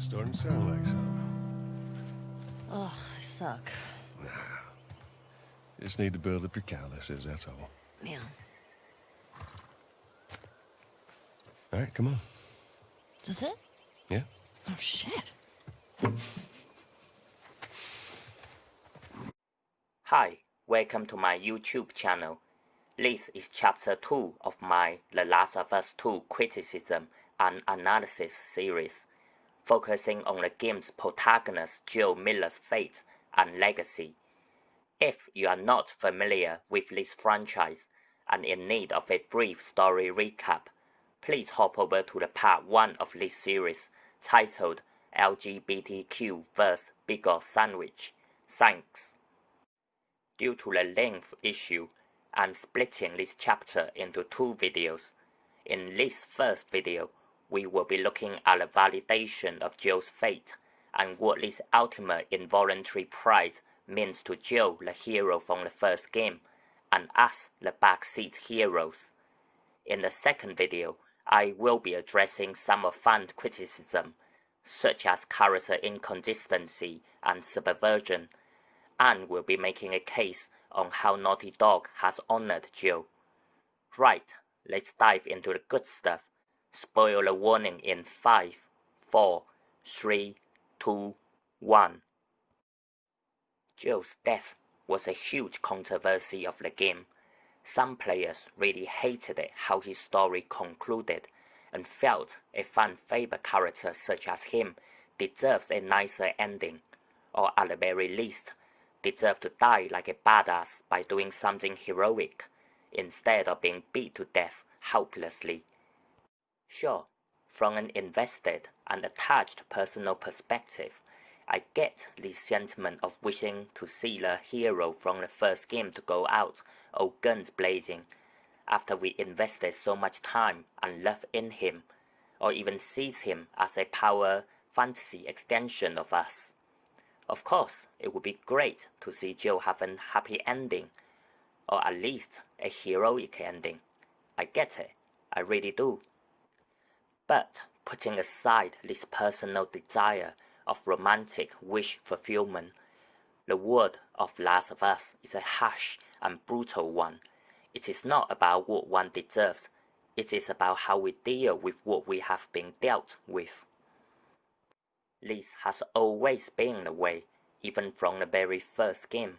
Starting to sound like something. Ugh, I suck. Nah. Just need to build up your calluses, that's all. Yeah. All right, come on. Is this it? Yeah? Oh, shit. Hi, welcome to my YouTube channel. This is chapter 2 of my The Last of Us 2 criticism and analysis series, focusing on the game's protagonist Joel Miller's fate and legacy. If you are not familiar with this franchise and in need of a brief story recap, please hop over to the part 1 of this series titled LGBTQ vs. Bigot Sandwich. Thanks. Due to the length issue, I'm splitting this chapter into 2 videos. In this first video, we will be looking at the validation of Joel's fate and what this ultimate involuntary pride means to Joel, the hero from the first game, and us, the backseat heroes. In the second video, I will be addressing some of fan criticism, such as character inconsistency and subversion, and will be making a case on how Naughty Dog has honored Joel. Right, let's dive into the good stuff. Spoiler warning in 5, 4, 3, 2, 1. Joel's death was a huge controversy of the game. Some players really hated it how his story concluded and felt a fan-favorite character such as him deserves a nicer ending, or at the very least, deserve to die like a badass by doing something heroic, instead of being beat to death helplessly. Sure, from an invested and attached personal perspective, I get the sentiment of wishing to see the hero from the first game to go out, all guns blazing, after we invested so much time and love in him, or even sees him as a power fantasy extension of us. Of course, it would be great to see Joel have a happy ending, or at least a heroic ending. I get it, I really do. But putting aside this personal desire of romantic wish fulfillment, the world of Last of Us is a harsh and brutal one. It is not about what one deserves, it is about how we deal with what we have been dealt with. This has always been the way, even from the very first game.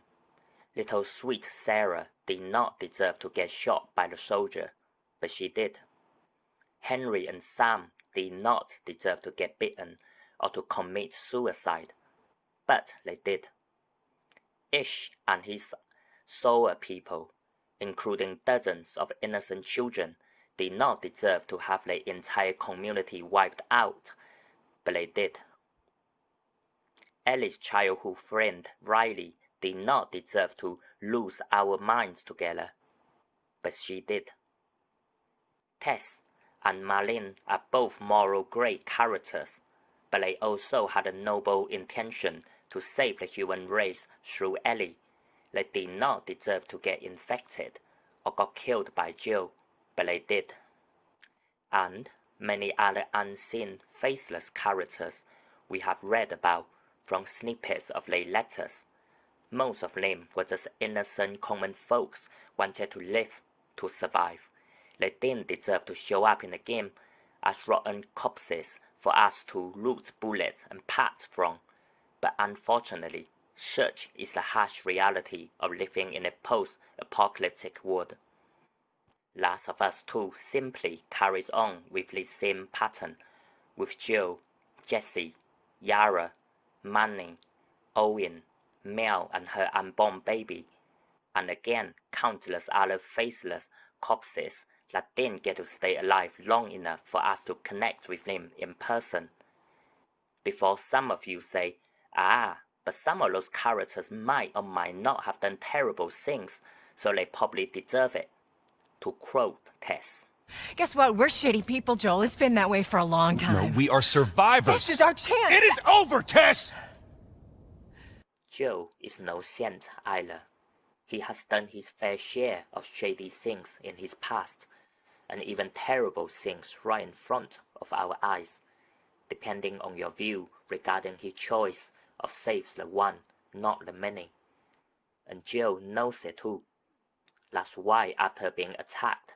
Little sweet Sarah did not deserve to get shot by the soldier, but she did. Henry and Sam did not deserve to get bitten or to commit suicide, but they did. Ish and his Solar people, including dozens of innocent children, did not deserve to have their entire community wiped out, but they did. Ellie's childhood friend Riley did not deserve to lose our minds together, but she did. Tess and Marlene are both moral great characters, but they also had a noble intention to save the human race through Ellie. They did not deserve to get infected or got killed by Joel, but they did. And many other unseen, faceless characters we have read about from snippets of their letters. Most of them were just innocent common folks wanted to live, to survive. They didn't deserve to show up in the game as rotten corpses for us to loot bullets and parts from, but unfortunately, such is the harsh reality of living in a post-apocalyptic world. Last of Us 2 simply carries on with this same pattern, with Joel, Jesse, Yara, Manny, Owen, Mel and her unborn baby, and again countless other faceless corpses that didn't get to stay alive long enough for us to connect with them in person. Before some of you say, but some of those characters might or might not have done terrible things, so they probably deserve it. To quote Tess. Guess what? We're shitty people, Joel. It's been that way for a long time. No, we are survivors. This is our chance. It is over, Tess! Joel is no saint either. He has done his fair share of shady things in his past, and even terrible things right in front of our eyes. depending on your view regarding his choice of saves the one, not the many. And Jill knows it too. That's why after being attacked,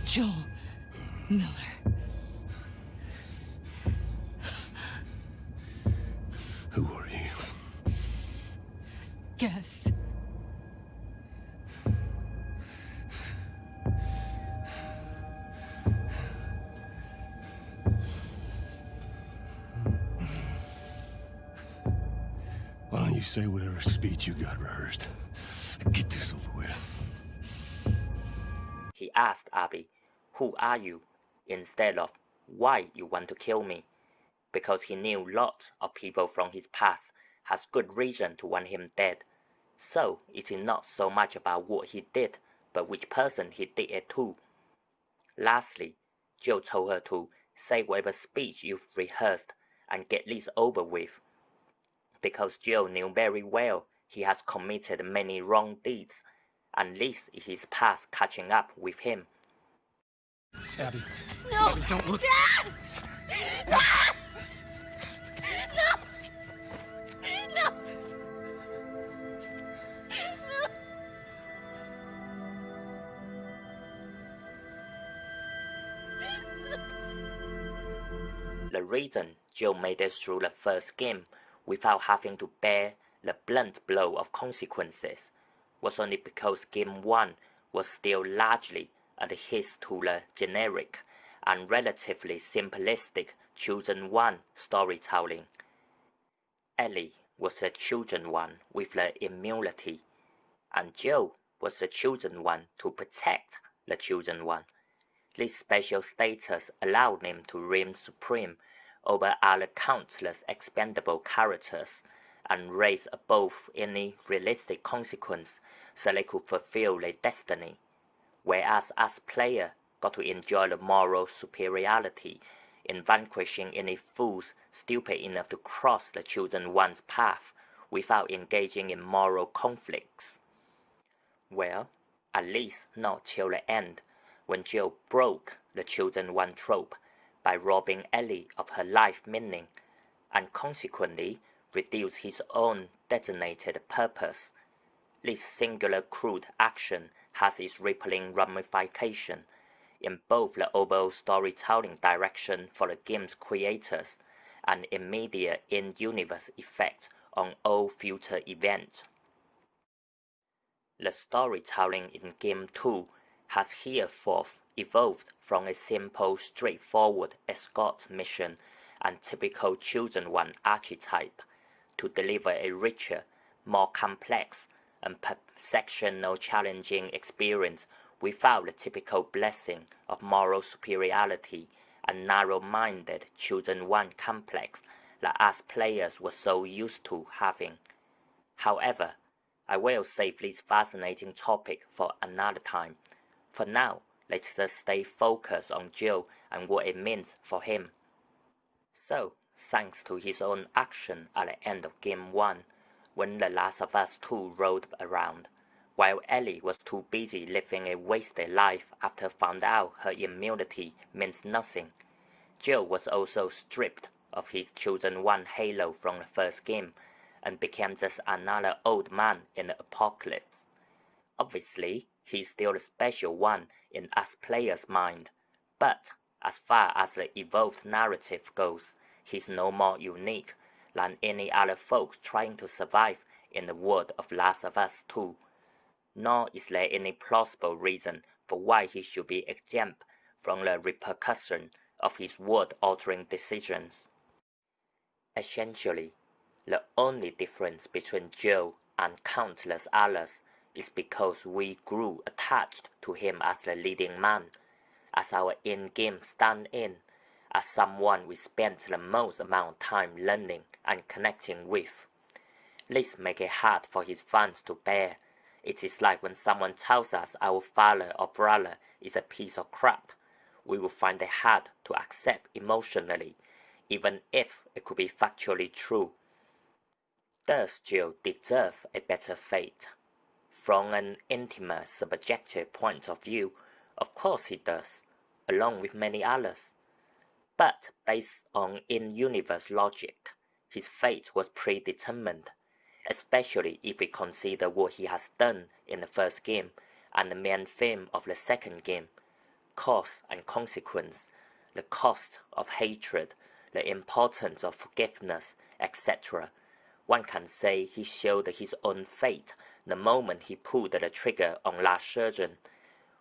Joel Miller. Who are you? Guess. Why don't you say whatever speech you got rehearsed? Get this over with. he asked Abby, "Who are you?" instead of "Why you want to kill me?" because he knew lots of people from his past has good reason to want him dead. So it is not so much about what he did, but which person he did it to. Lastly, Jill told her to say whatever speech you've rehearsed and get this over with, because Jill knew very well he has committed many wrong deeds, and this is his past catching up with him. Abby. No! Abby, don't look. Dad! Dad! No! No! The reason Jill made it through the first game without having to bear the blunt blow of consequences was only because Game 1 was still largely adheres to the generic and relatively simplistic Chosen One storytelling. Ellie was the chosen one with the immunity, and Jill was the chosen one to protect the chosen one. This special status allowed them to reign supreme over other countless expendable characters and raise above any realistic consequence so they could fulfill their destiny, whereas us players got to enjoy the moral superiority in vanquishing any fools stupid enough to cross the chosen one's path without engaging in moral conflicts. Well, at least not till the end, when Jill broke the chosen one trope by robbing Ellie of her life meaning, and consequently reduced his own designated purpose. This singular crude action has its rippling ramification in both the overall storytelling direction for the game's creators and immediate in-universe effect on all future events. The storytelling in Game 2 has hereforth evolved from a simple, straightforward escort mission and typical Chosen One archetype to deliver a richer, more complex, and sectional challenging experience without the typical blessing of moral superiority and narrow-minded Chosen One complex that us players were so used to having. However, I will save this fascinating topic for another time. For now, let's just stay focused on Jill and what it means for him. So, thanks to his own action at the end of Game 1, when The Last of Us 2 rolled around, while Ellie was too busy living a wasted life after found out her immunity means nothing, Jill was also stripped of his Chosen One halo from the first game and became just another old man in the apocalypse. Obviously, he's still the special one in us players' mind, but as far as the evolved narrative goes, he's no more unique than any other folks trying to survive in the world of Last of Us 2. Nor is there any plausible reason for why he should be exempt from the repercussion of his world-altering decisions. Essentially, the only difference between Jill and countless others is because we grew attached to him as the leading man, as our in-game stand-in, as someone we spent the most amount of time learning and connecting with. This makes it hard for his fans to bear. It is like when someone tells us our father or brother is a piece of crap. We will find it hard to accept emotionally, even if it could be factually true. Does Jill deserve a better fate? From an intimate, subjective point of view, Of course he does, along with many others. But based on in-universe logic, his fate was predetermined, especially if we consider what he has done in the first game and the main theme of the second game, cause and consequence, the cost of hatred, the importance of forgiveness, etc. One can say he showed his own fate the moment he pulled the trigger on last surgeon,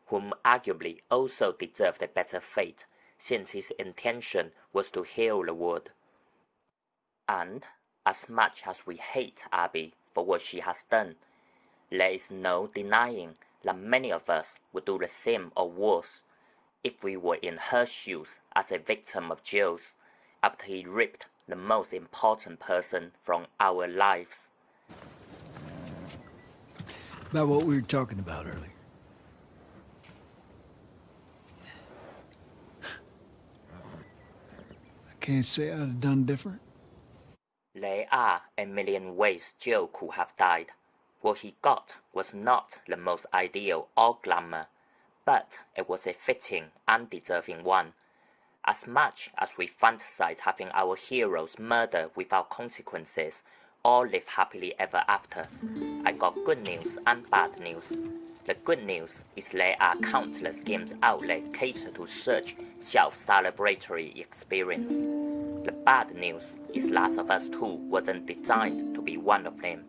whom arguably also deserved a better fate, since his intention was to heal the world. And as much as we hate Abby for what she has done, there is no denying that many of us would do the same or worse if we were in her shoes as a victim of Joe's after he ripped the most important person from our lives. About what we were talking about earlier. I can't say I'd have done different. There are a million ways Joe could have died. What he got was not the most ideal or glamour, but it was a fitting and deserving one. As much as we fantasize having our heroes murder without consequences or live happily ever after, I got good news and bad news. The good news is there are countless games out there catered to such self-celebratory experience. The bad news is Last of Us 2 wasn't designed to be one of them.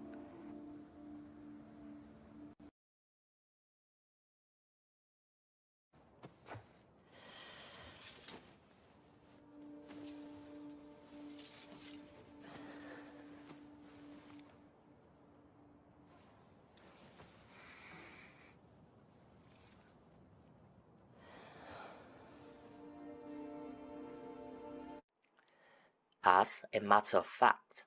As a matter of fact,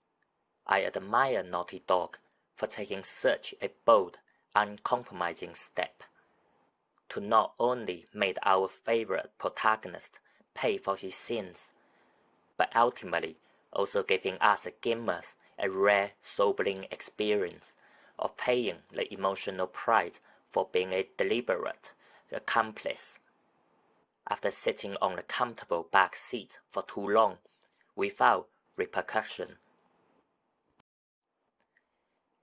I admire Naughty Dog for taking such a bold, uncompromising step to not only make our favorite protagonist pay for his sins, but ultimately also giving us gamers a rare, sobering experience of paying the emotional price for being a deliberate accomplice. After sitting on the comfortable back seat for too long, without repercussion.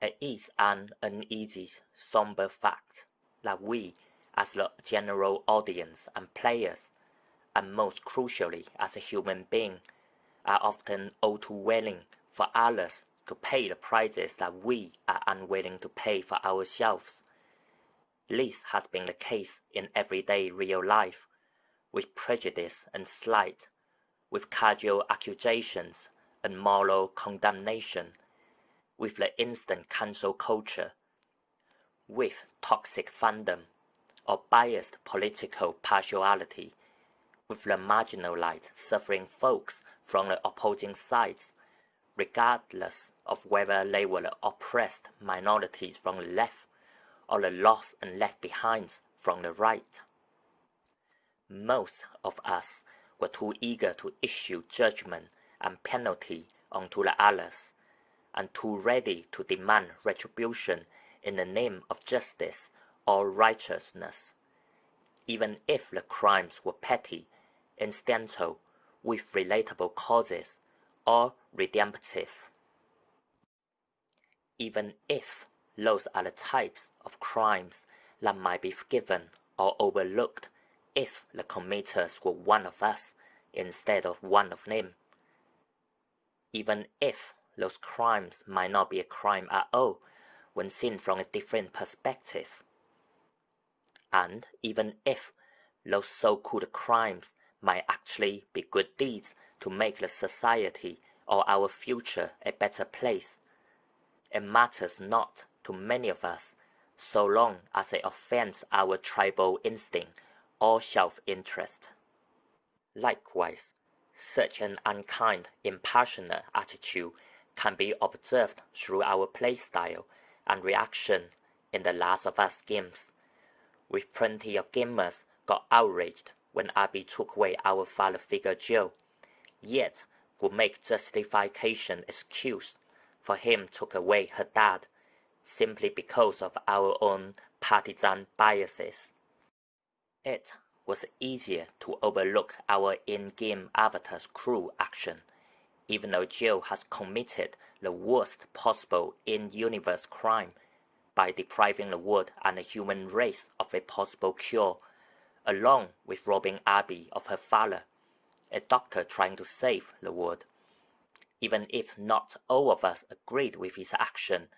It is an uneasy, somber fact that we, as the general audience and players, and most crucially as a human being, are often all too willing for others to pay the prices that we are unwilling to pay for ourselves. This has been the case in everyday real life, with prejudice and slight, with casual accusations and moral condemnation, with the instant cancel culture, with toxic fandom or biased political partiality, with the marginalized suffering folks from the opposing sides, regardless of whether they were the oppressed minorities from the left or the lost and left behind from the right. Most of us were too eager to issue judgment and penalty onto the others, and too ready to demand retribution in the name of justice or righteousness, even if the crimes were petty, incidental, with relatable causes, or redemptive. Even if those are the types of crimes that might be forgiven or overlooked if the committers were one of us instead of one of them. Even if those crimes might not be a crime at all when seen from a different perspective. And even if those so-called crimes might actually be good deeds to make the society or our future a better place, it matters not to many of us so long as it offends our tribal instinct or self-interest. Likewise, such an unkind, impassionate attitude can be observed through our playstyle and reaction in the Last of Us games, with plenty of gamers got outraged when Abby took away our father figure Joe, yet would make justification excuse for him took away her dad, simply because of our own partisan biases. It was easier to overlook our in-game avatar's cruel action, even though Jill has committed the worst possible in-universe crime by depriving the world and the human race of a possible cure, along with robbing Abby of her father, a doctor trying to save the world. Even if not all of us agreed with his action,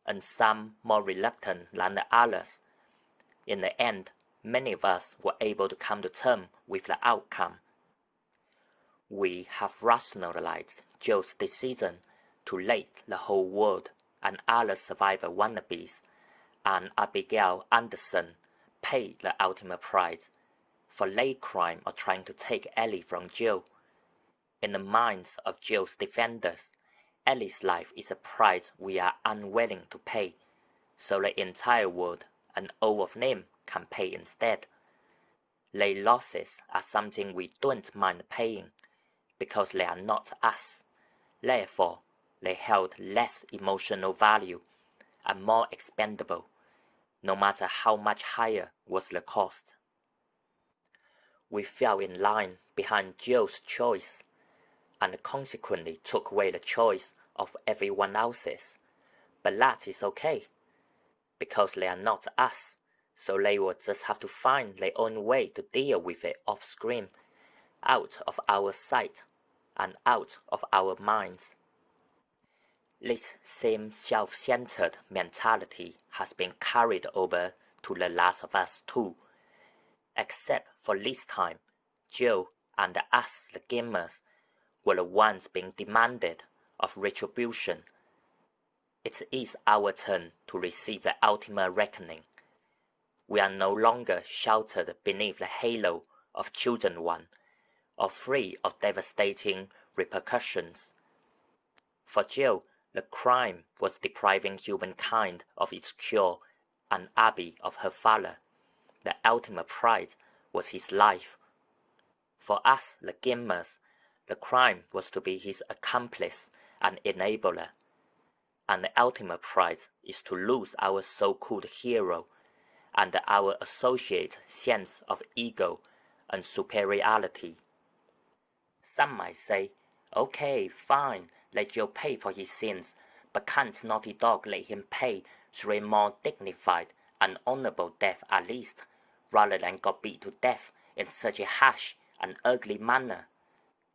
and some more reluctant than the others, in the end, many of us were able to come to terms with the outcome. We have rationalized Joe's decision to let the whole world and other survivor wannabes and Abigail Anderson pay the ultimate price for late crime of trying to take Ellie from Joe. In the minds of Joe's defenders, Ellie's life is a price we are unwilling to pay, so the entire world and all of them can pay instead. Their losses are something we don't mind paying, because they are not us. Therefore, they held less emotional value and more expendable, no matter how much higher was the cost. We fell in line behind Joe's choice, and consequently took away the choice of everyone else's. But that is okay, because they are not us, so they will just have to find their own way to deal with it off-screen, out of our sight, and out of our minds. This same self-centered mentality has been carried over to The Last of Us 2, except for this time, Joe and us, the gamers, were the ones being demanded of retribution. It is our turn to receive the ultimate reckoning. We are no longer sheltered beneath the halo of Children 1, or free of devastating repercussions. For Jill, the crime was depriving humankind of its cure and Abby of her father. The ultimate prize was his life. For us, the gamers, the crime was to be his accomplice and enabler. And the ultimate prize is to lose our so-called hero and our associated sense of ego and superiority. Some might say, okay, fine, let Joe pay for his sins, but can't Naughty Dog let him pay through a more dignified and honorable death at least, rather than got beat to death in such a harsh and ugly manner?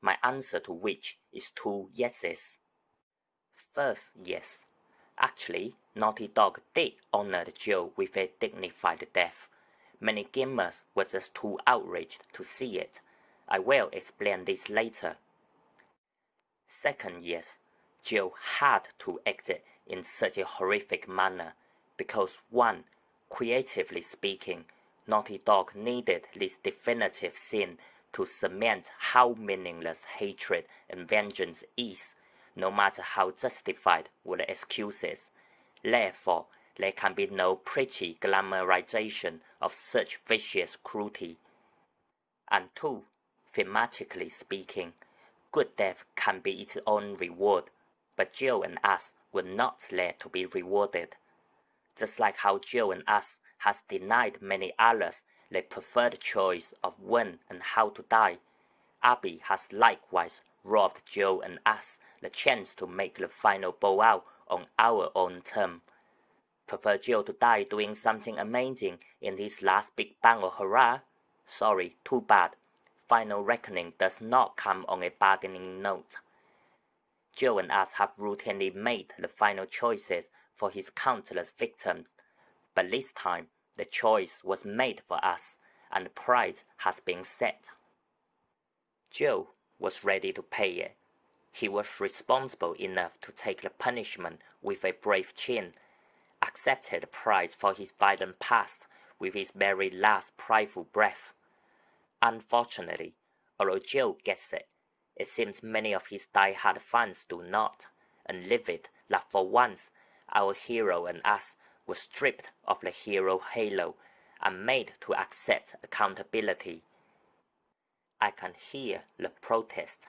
My answer to which is two yeses. First, yes. Actually, Naughty Dog did honor Joe with a dignified death. Many gamers were just too outraged to see it. I will explain this later. Second, yes, Joe had to exit in such a horrific manner because 1. Creatively speaking, Naughty Dog needed this definitive scene to cement how meaningless hatred and vengeance is, no matter how justified were the excuses. Therefore, there can be no pretty glamorization of such vicious cruelty. And 2. Thematically speaking, good death can be its own reward, but Jill and us were not there to be rewarded. Just like how Jill and us has denied many others their preferred choice of when and how to die, Abby has likewise robbed Jill and us the chance to make the final bow out on our own term. Prefer Jill to die doing something amazing in his last big bang of hurrah? Sorry, too bad. Final reckoning does not come on a bargaining note. Jill and us have routinely made the final choices for his countless victims, but this time the choice was made for us and the price has been set. Joe was ready to pay it. He was responsible enough to take the punishment with a brave chin, accepted the price for his violent past with his very last prideful breath. Unfortunately, although Joe gets it, it seems many of his die-hard fans do not, and livid that for once our hero and us were stripped of the hero halo and made to accept accountability. I can hear the protest.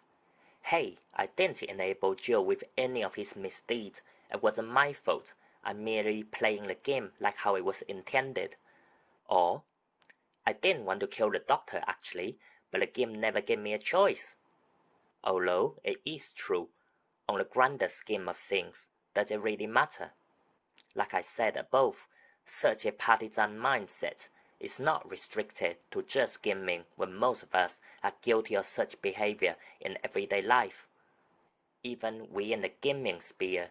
Hey, I didn't enable Joe with any of his misdeeds. It wasn't my fault. I'm merely playing the game like how it was intended. Or, I didn't want to kill the doctor actually, but the game never gave me a choice. Although it is true, on the grander scheme of things, does it really matter? Like I said above, such a partisan mindset is not restricted to just gaming when most of us are guilty of such behavior in everyday life. Even we in the gaming sphere,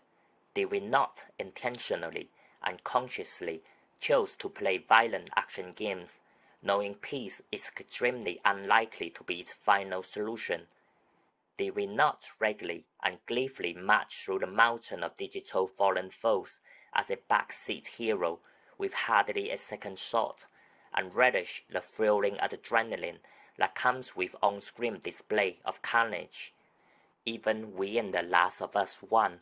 did we not intentionally and consciously choose to play violent action games, knowing peace is extremely unlikely to be its final solution? Did we not regularly and gleefully march through the mountain of digital fallen foes as a backseat hero with hardly a second thought, and relish the thrilling adrenaline that comes with on-screen display of carnage? Even we in The Last of Us 1,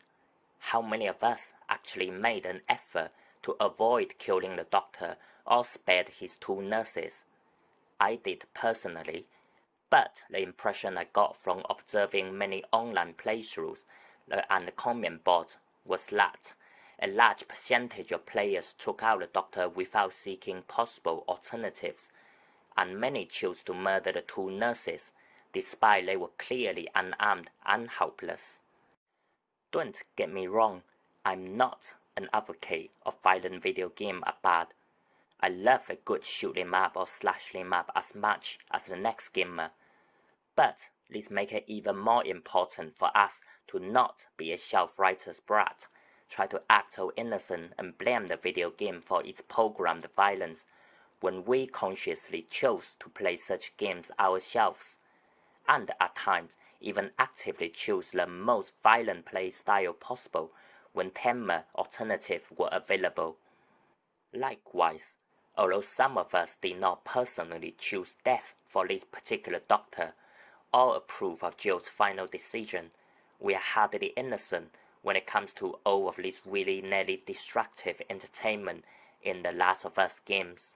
how many of us actually made an effort to avoid killing the doctor or spared his two nurses? I did personally, but the impression I got from observing many online playthroughs and the comment board was that a large percentage of players took out the doctor without seeking possible alternatives, and many chose to murder the two nurses, despite they were clearly unarmed and helpless. Don't get me wrong, I'm not an advocate of violent video games are bad. I love a good shoot 'em up or slash 'em up as much as the next gamer. But this makes it even more important for us to not be a self-righteous brat, try to act so innocent and blame the video game for its programmed violence when we consciously chose to play such games ourselves, and at times even actively choose the most violent play style possible when tamer alternatives were available. Likewise, although some of us did not personally choose death for this particular doctor, or approve of Jill's final decision, we are hardly innocent when it comes to all of this willy-nilly destructive entertainment in The Last of Us games.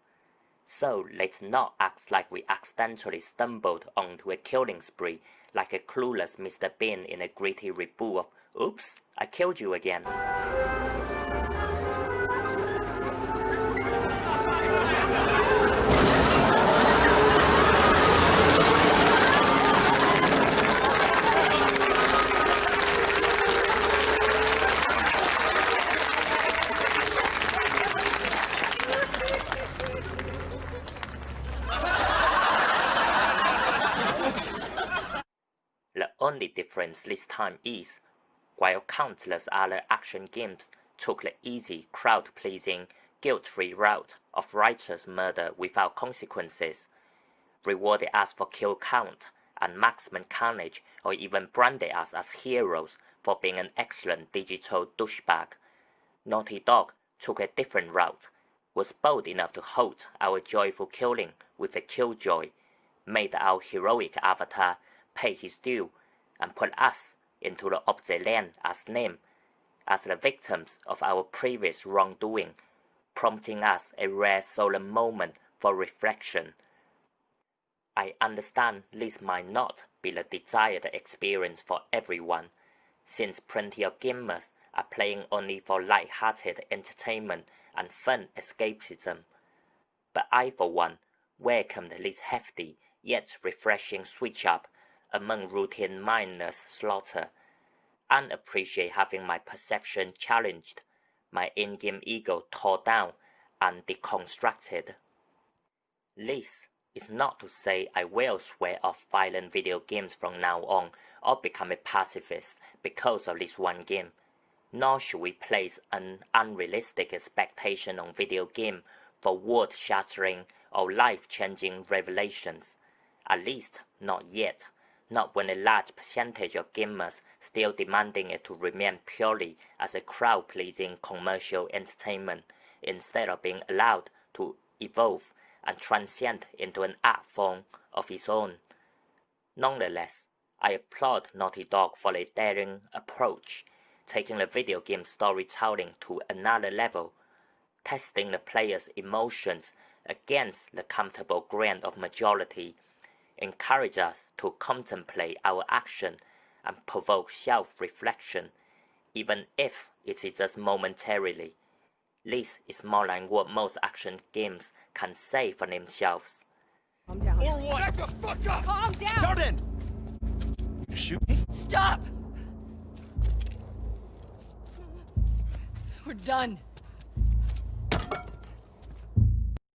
So let's not act like we accidentally stumbled onto a killing spree like a clueless Mr. Bean in a gritty reboot of Oops, I killed you again. The only difference this time is, while countless other action games took the easy, crowd-pleasing, guilt-free route of righteous murder without consequences, rewarded us for kill count and maximum carnage, or even branded us as heroes for being an excellent digital douchebag, Naughty Dog took a different route, was bold enough to hold our joyful killing with a killjoy, made our heroic avatar pay his due, and put us into the opposite land as named, as the victims of our previous wrongdoing, prompting us a rare solemn moment for reflection. I understand this might not be the desired experience for everyone, since plenty of gamers are playing only for light-hearted entertainment and fun escapism. But I, for one, welcomed this hefty yet refreshing switch-up among routine mindless slaughter, and appreciate having my perception challenged, my in-game ego torn down and deconstructed. This is not to say I will swear off violent video games from now on or become a pacifist because of this one game, nor should we place an unrealistic expectation on video game for world-shattering or life-changing revelations, at least not yet. Not when a large percentage of gamers still demanding it to remain purely as a crowd-pleasing commercial entertainment instead of being allowed to evolve and transcend into an art form of its own. Nonetheless, I applaud Naughty Dog for a daring approach, taking the video game storytelling to another level, testing the player's emotions against the comfortable grain of majority, encourage us to contemplate our action and provoke self-reflection, even if it is just momentarily. This is more than what most action games can say for themselves. Calm down. Or what? Back the fuck up! Calm down! Darden! You shoot me? Stop! We're done.